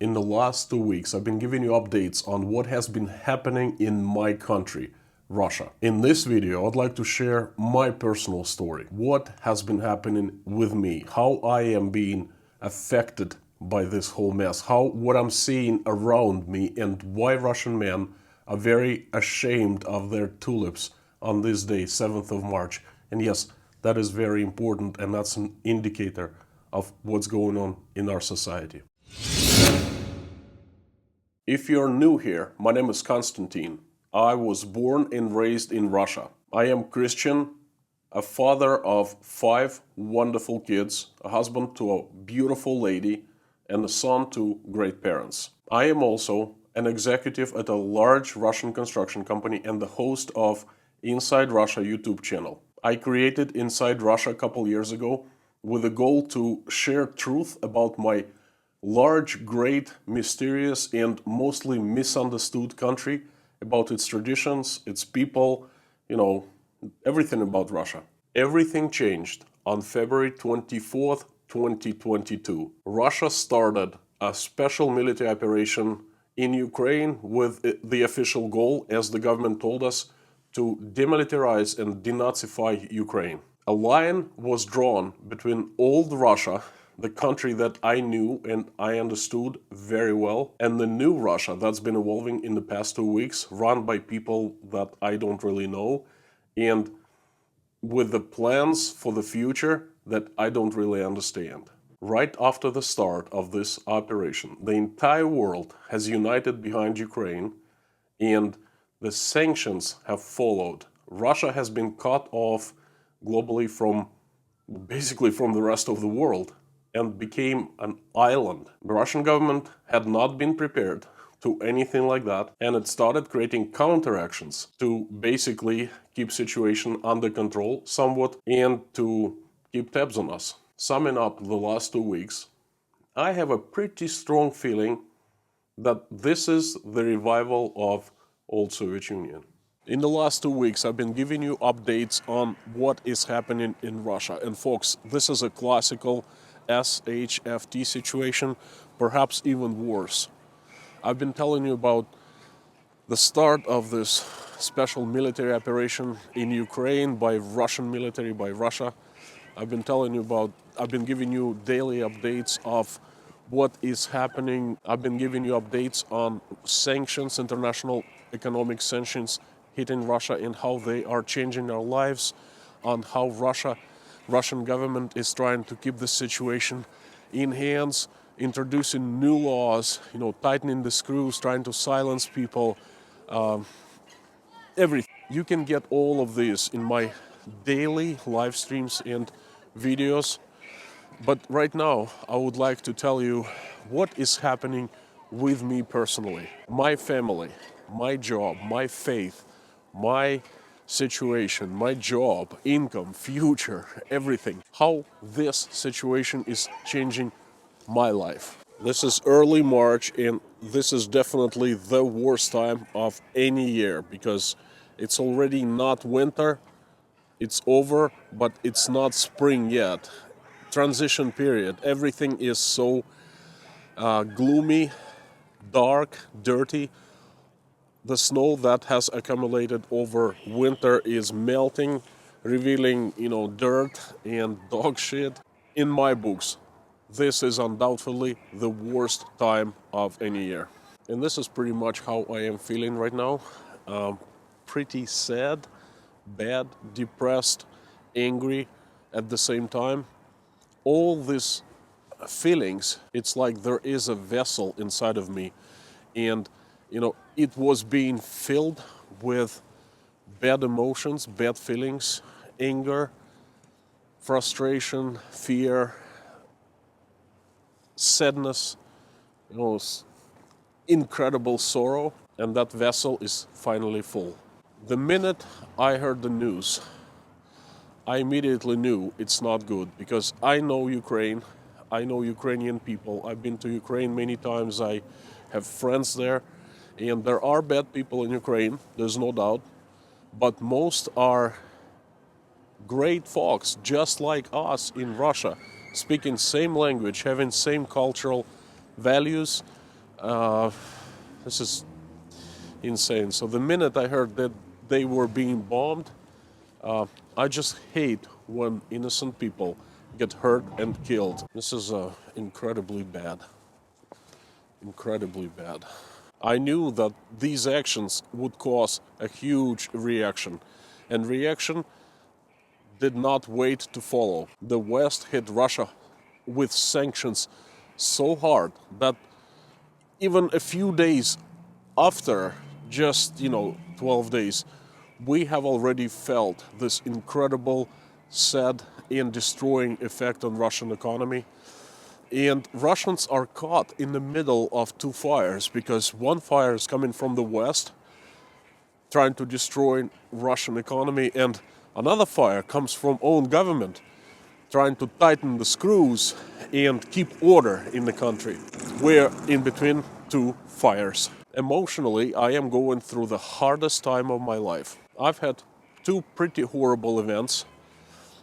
In the last 2 weeks, I've been giving you updates on what has been happening in my country, Russia. In this video, I'd like to share my personal story. What has been happening with me, how I am being affected by this whole mess, what I'm seeing around me, and why Russian men are very ashamed of their tulips on this day, 7th of March. And yes, that is very important, and that's an indicator of what's going on in our society. If you're new here, my name is Konstantin. I was born and raised in Russia. I am Christian, a father of 5 wonderful kids, a husband to a beautiful lady, and a son to great parents. I am also an executive at a large Russian construction company and the host of Inside Russia YouTube channel. I created Inside Russia a couple years ago with a goal to share truth about my large, great, mysterious, and mostly misunderstood country, about its traditions, its people, everything about Russia. Everything changed on February 24th, 2022. Russia started a special military operation in Ukraine with the official goal, as the government told us, to demilitarize and denazify Ukraine. A line was drawn between old Russia, the country that I knew and I understood very well, and the new Russia that's been evolving in the past 2 weeks, run by people that I don't really know, and with the plans for the future that I don't really understand. Right after the start of this operation, the entire world has united behind Ukraine, and the sanctions have followed. Russia has been cut off globally basically from the rest of the world, and became an island. The Russian government had not been prepared to anything like that, and it started creating counteractions to basically keep situation under control somewhat and to keep tabs on us. Summing up the last 2 weeks, I have a pretty strong feeling that this is the revival of old Soviet Union. In the last 2 weeks, I've been giving you updates on what is happening in Russia. And folks, this is a classical SHFT situation, perhaps even worse. I've been telling you about the start of this special military operation in Ukraine by Russian military, by Russia. I've been giving you daily updates of what is happening. I've been giving you updates on sanctions, international economic sanctions hitting Russia, and how they are changing our lives, on how Russian government is trying to keep the situation in hands, introducing new laws, tightening the screws, trying to silence people, everything. You can get all of this in my daily live streams and videos. But right now, I would like to tell you what is happening with me personally, my family, my job, my faith, my situation, my job, income, future, everything. How this situation is changing my life. This is early March, and this is definitely the worst time of any year, because it's already not winter, it's over, but it's not spring yet. Transition period. Everything is so gloomy, dark, dirty. The snow that has accumulated over winter is melting, revealing, dirt and dog shit. In my books, this is undoubtedly the worst time of any year. And this is pretty much how I am feeling right now. Pretty sad, bad, depressed, angry at the same time. All these feelings, it's like there is a vessel inside of me, and it was being filled with bad emotions, bad feelings, anger, frustration, fear, sadness, incredible sorrow, and that vessel is finally full. The minute I heard the news, I immediately knew it's not good, because I know Ukraine, I know Ukrainian people, I've been to Ukraine many times, I have friends there, and there are bad people in Ukraine, there's no doubt, but most are great folks, just like us in Russia, speaking same language, having same cultural values, This is insane. So the minute I heard that they were being bombed, I just hate when innocent people get hurt and killed. This is incredibly bad. Incredibly bad. I knew that these actions would cause a huge reaction, and reaction did not wait to follow. The West hit Russia with sanctions so hard that even a few days after, just 12 days, we have already felt this incredible, sad, and destroying effect on Russian economy. And Russians are caught in the middle of two fires, because one fire is coming from the West, trying to destroy Russian economy, and another fire comes from own government, trying to tighten the screws and keep order in the country. We're in between two fires. Emotionally, I am going through the hardest time of my life. I've had two pretty horrible events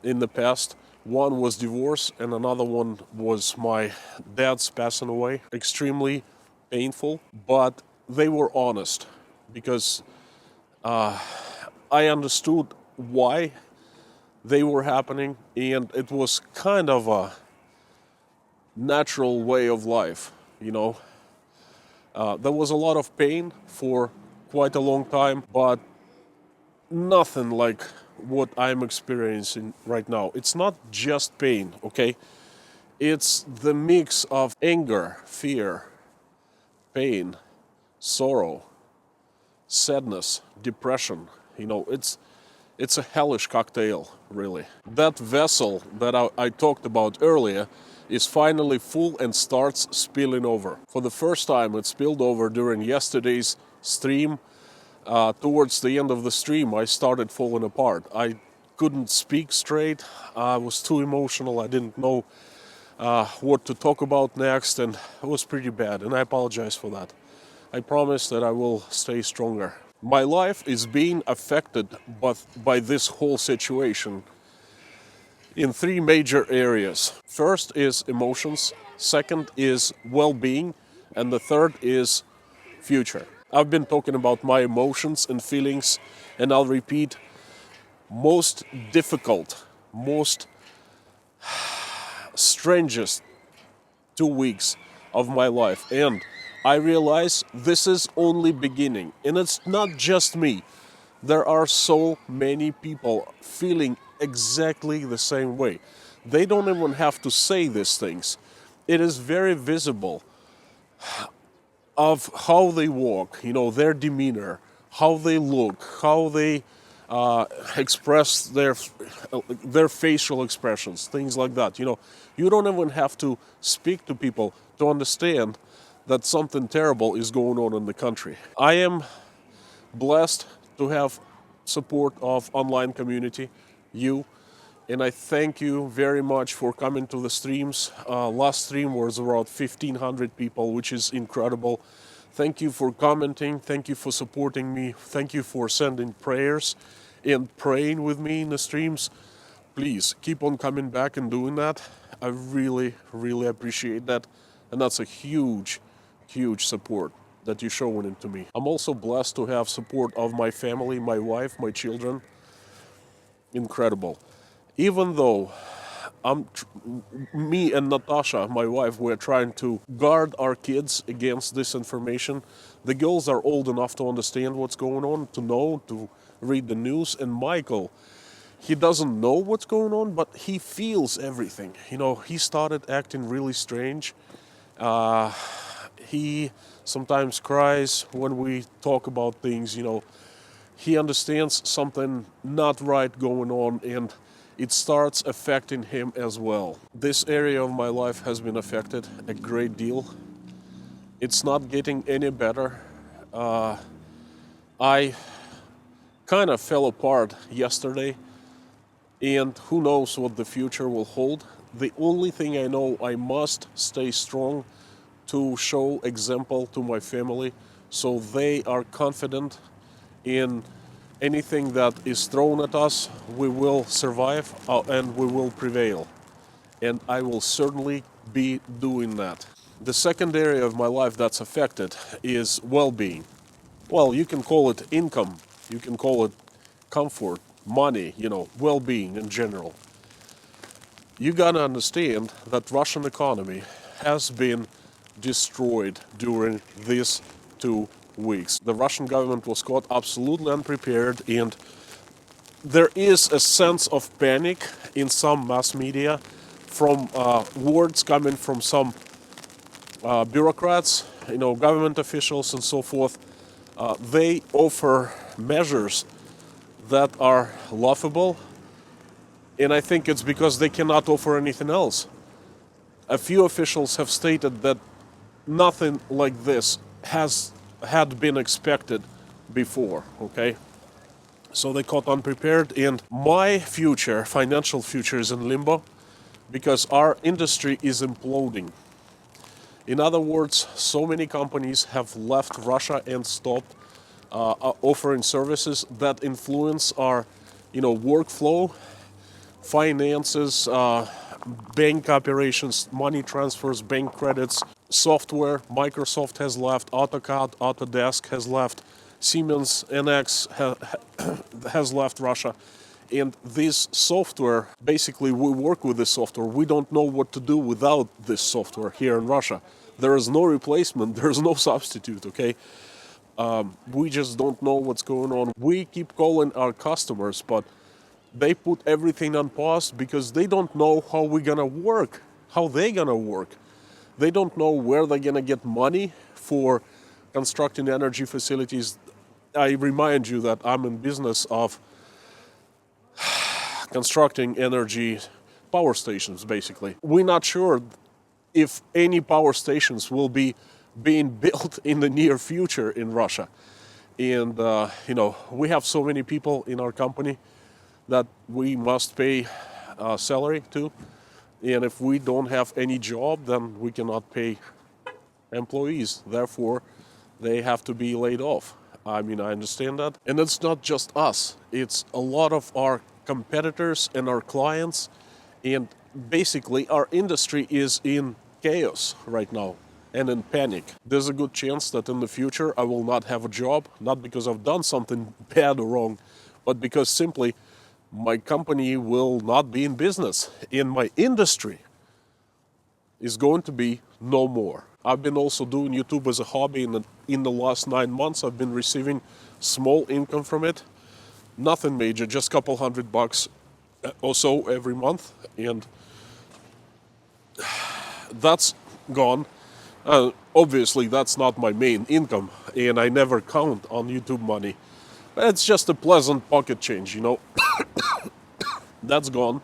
in the past. One was divorce, and another one was my dad's passing away. Extremely painful, but they were honest, because I understood why they were happening, and it was kind of a natural way of life, There was a lot of pain for quite a long time, but nothing like what I'm experiencing right now. It's not just pain, okay? It's the mix of anger, fear, pain, sorrow, sadness, depression. It's a hellish cocktail, really. That vessel that I talked about earlier is finally full and starts spilling over. For the first time, it spilled over during yesterday's stream. Towards the end of the stream, I started falling apart. I couldn't speak straight. I was too emotional. I didn't know what to talk about next, and it was pretty bad, and I apologize for that. I promise that I will stay stronger. My life is being affected by this whole situation in three major areas. First is emotions, second is well-being, and the third is future. I've been talking about my emotions and feelings, and I'll repeat, most difficult, most strangest 2 weeks of my life. And I realize this is only beginning, and it's not just me. There are so many people feeling exactly the same way. They don't even have to say these things. It is very visible of how they walk, their demeanor, how they look, how they express their facial expressions, things like that. You don't even have to speak to people to understand that something terrible is going on in the country. I am blessed to have support of online community, you, and I thank you very much for coming to the streams. Last stream was around 1,500 people, which is incredible. Thank you for commenting. Thank you for supporting me. Thank you for sending prayers and praying with me in the streams. Please keep on coming back and doing that. I really, really appreciate that. And that's a huge, huge support that you're showing it to me. I'm also blessed to have support of my family, my wife, my children. Incredible. Even though me and Natasha, my wife, we're trying to guard our kids against this information. The girls are old enough to understand what's going on, to know, to read the news. And Michael, he doesn't know what's going on, but he feels everything. He started acting really strange. He sometimes cries when we talk about things. He understands something not right going on, and it starts affecting him as well. This area of my life has been affected a great deal. It's not getting any better. I kind of fell apart yesterday, and who knows what the future will hold. The only thing I know, I must stay strong to show example to my family, so they are confident in anything that is thrown at us. We will survive and we will prevail. And I will certainly be doing that. The second area of my life that's affected is well-being. Well, you can call it income, you can call it comfort, money, well-being in general. You gotta understand that Russian economy has been destroyed during these 2 weeks. The Russian government was caught absolutely unprepared, and there is a sense of panic in some mass media from words coming from some bureaucrats, government officials and so forth. They offer measures that are laughable, and I think it's because they cannot offer anything else. A few officials have stated that nothing like this had been expected before, okay? So they caught unprepared, and my future, financial future, is in limbo because our industry is imploding. In other words, so many companies have left Russia and stopped offering services that influence our, workflow, finances, bank operations, money transfers, bank credits, software. Microsoft has left, AutoCAD, Autodesk has left, Siemens NX has left Russia. And this software, basically we work with this software. We don't know what to do without this software here in Russia. There is no replacement, there is no substitute, okay? We just don't know what's going on. We keep calling our customers, but they put everything on pause because they don't know how we're gonna work, how they gonna work. They don't know where they're gonna get money for constructing energy facilities. I remind you that I'm in business of constructing energy power stations, basically. We're not sure if any power stations will be being built in the near future in Russia. And, we have so many people in our company that we must pay salary to. And if we don't have any job, then we cannot pay employees. Therefore, they have to be laid off. I understand that. And it's not just us. It's a lot of our competitors and our clients. And basically, our industry is in chaos right now and in panic. There's a good chance that in the future I will not have a job, not because I've done something bad or wrong, but because simply my company will not be in business, and my industry is going to be no more. I've been also doing YouTube as a hobby. In the last 9 months, I've been receiving small income from it. Nothing major, just a couple $100 or so every month, and that's gone. Obviously, that's not my main income, and I never count on YouTube money. It's just a pleasant pocket change, That's gone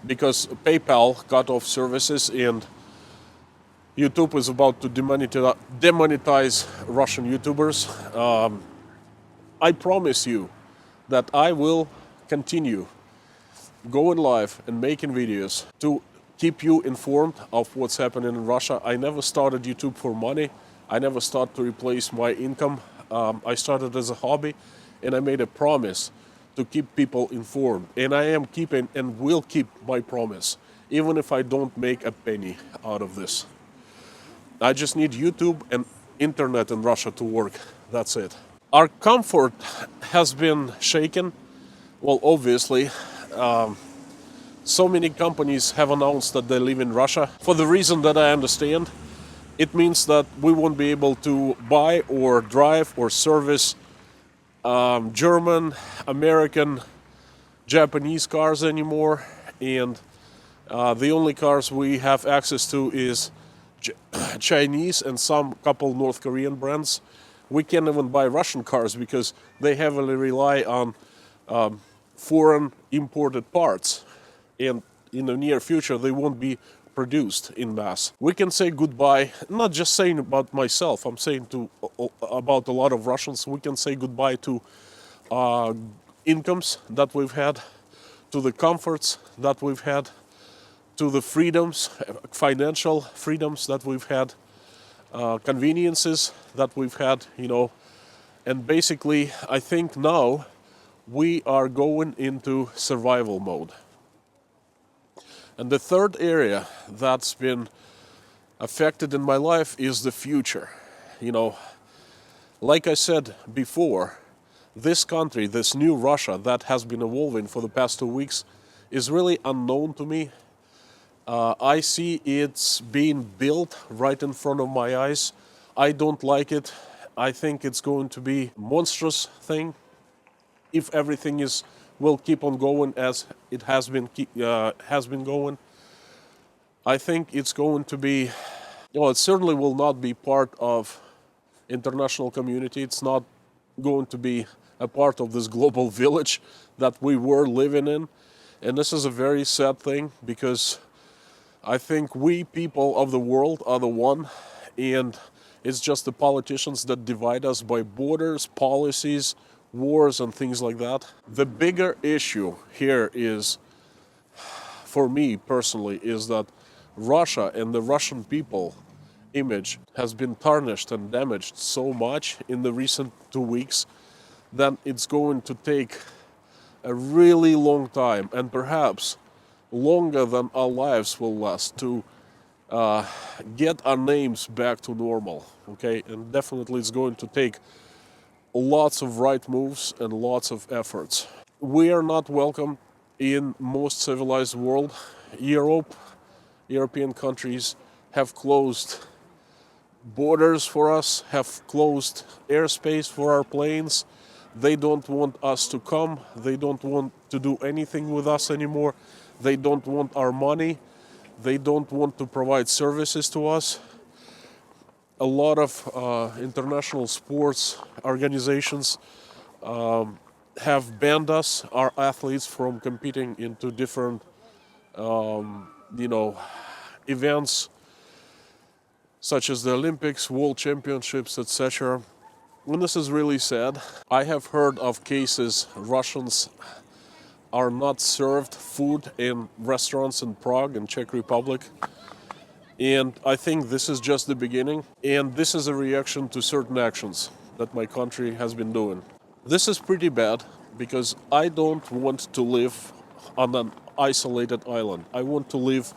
because PayPal cut off services, and YouTube is about to demonetize Russian YouTubers. I promise you that I will continue going live and making videos to keep you informed of what's happening in Russia. I never started YouTube for money. I never started to replace my income. I started as a hobby, and I made a promise to keep people informed. And I am keeping and will keep my promise, even if I don't make a penny out of this. I just need YouTube and internet in Russia to work. That's it. Our comfort has been shaken. Well, obviously, so many companies have announced that they live in Russia. For the reason that I understand, it means that we won't be able to buy or drive or service German, American, Japanese cars anymore. And the only cars we have access to is Chinese and some couple North Korean brands. We can't even buy Russian cars because they heavily rely on foreign imported parts. And in the near future, they won't be produced in mass. We can say goodbye, not just saying about myself, I'm saying about a lot of Russians. We can say goodbye to incomes that we've had, to the comforts that we've had, to the freedoms, financial freedoms that we've had, conveniences that we've had, And basically, I think now we are going into survival mode. And the third area that's been affected in my life is the future. You know, like I said before, this country, this new Russia that has been evolving for the past 2 weeks is really unknown to me. I see it's being built right in front of my eyes. I don't like it. I think it's going to be a monstrous thing if everything will keep on going as it has been going. I think it's going to be, well, it certainly will not be part of international community. It's not going to be a part of this global village that we were living in. And this is a very sad thing because I think we people of the world are the one, and it's just the politicians that divide us by borders, policies, wars, and things like that. The bigger issue here is, for me personally, is that Russia and the Russian people image has been tarnished and damaged so much in the recent 2 weeks that it's going to take a really long time, and perhaps longer than our lives will last, to get our names back to normal, okay? And definitely it's going to take lots of right moves and lots of efforts. We are not welcome in most civilized world. European countries have closed borders for us, have closed airspace for our planes. They don't want us to come. They don't want to do anything with us anymore. They don't want our money. They don't want to provide services to us. A lot of international sports organizations have banned us, our athletes, from competing into different, events such as the Olympics, World Championships, etc. And this is really sad. I have heard of cases Russians are not served food in restaurants in Prague and Czech Republic. And I think this is just the beginning. And this is a reaction to certain actions that my country has been doing. This is pretty bad because I don't want to live on an isolated island. I want to live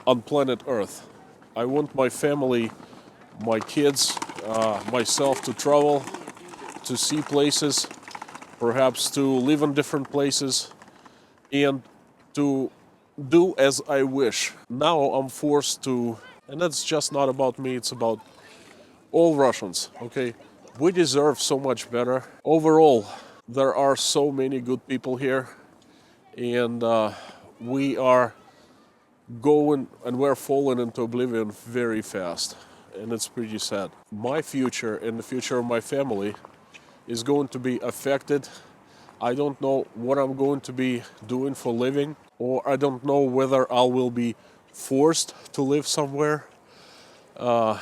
on planet Earth. I want my family, my kids, myself to travel, to see places, perhaps to live in different places, and to do as I wish. Now I'm forced to, and that's just not about me, it's about all Russians, okay? We deserve so much better. Overall, there are so many good people here, and we are going and we're falling into oblivion very fast, and it's pretty sad. My future and the future of my family is going to be affected. I don't know what I'm going to be doing for living, or I don't know whether I will be forced to live somewhere. All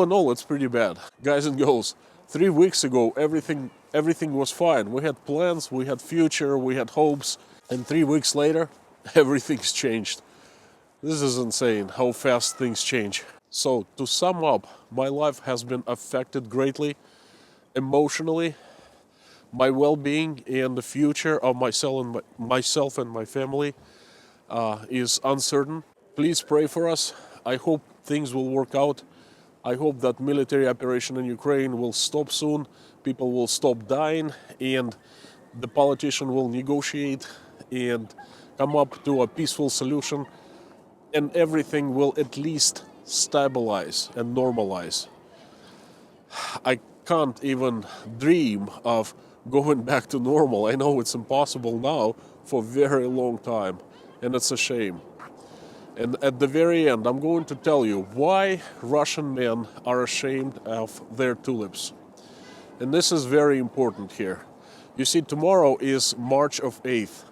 in all, it's pretty bad. Guys and girls, 3 weeks ago, everything was fine. We had plans, we had future, we had hopes, and 3 weeks later, everything's changed. This is insane how fast things change. So, to sum up, my life has been affected greatly, emotionally. My well-being and the future of myself and my family is uncertain. Please pray for us. I hope things will work out. I hope that military operation in Ukraine will stop soon. People will stop dying, and the politician will negotiate and come up to a peaceful solution, and everything will at least stabilize and normalize. I can't even dream of going back to normal. I know it's impossible now for a very long time, and it's a shame. And at the very end, I'm going to tell you why Russian men are ashamed of their tulips. And this is very important here. You see, tomorrow is March of 8th.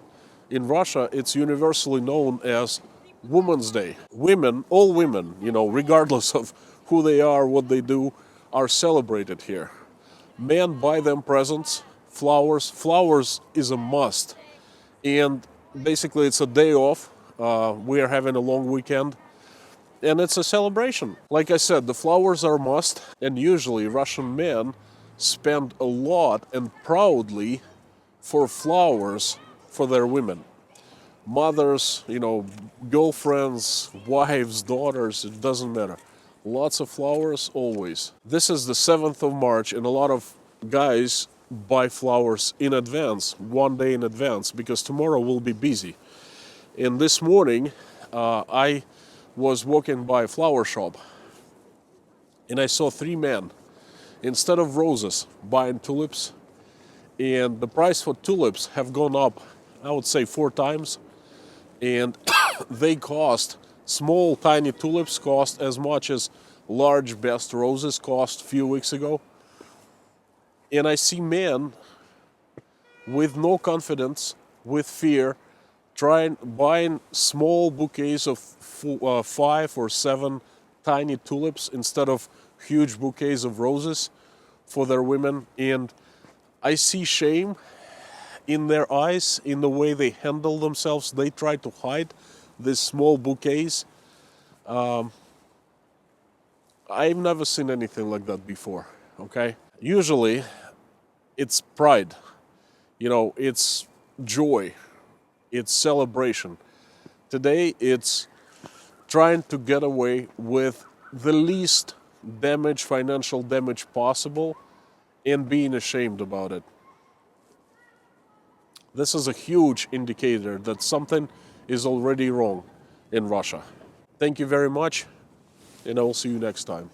In Russia, it's universally known as Women's Day. Women, all women, regardless of who they are, what they do, are celebrated here. Men buy them presents, flowers. Flowers is a must. And basically it's a day off. We are having a long weekend. And it's a celebration. Like I said, the flowers are a must. And usually Russian men spend a lot and proudly for flowers for their women. mothers, girlfriends, wives, daughters, it doesn't matter. Lots of flowers always. This is the 7th of March, and a lot of guys buy flowers in advance, one day in advance, because tomorrow will be busy. And this morning, I was walking by a flower shop, and I saw 3 men, instead of roses, buying tulips. And the price for tulips have gone up, I would say 4 times. And they cost, small tiny tulips cost as much as large best roses cost a few weeks ago. And I see men with no confidence, with fear, buying small bouquets of 5 or 7 tiny tulips instead of huge bouquets of roses for their women. And I see shame in their eyes, in the way they handle themselves. They try to hide these small bouquets. I've never seen anything like that before, okay? Usually, it's pride, it's joy, it's celebration. Today, it's trying to get away with the least damage, financial damage possible, and being ashamed about it. This is a huge indicator that something is already wrong in Russia. Thank you very much, and I will see you next time.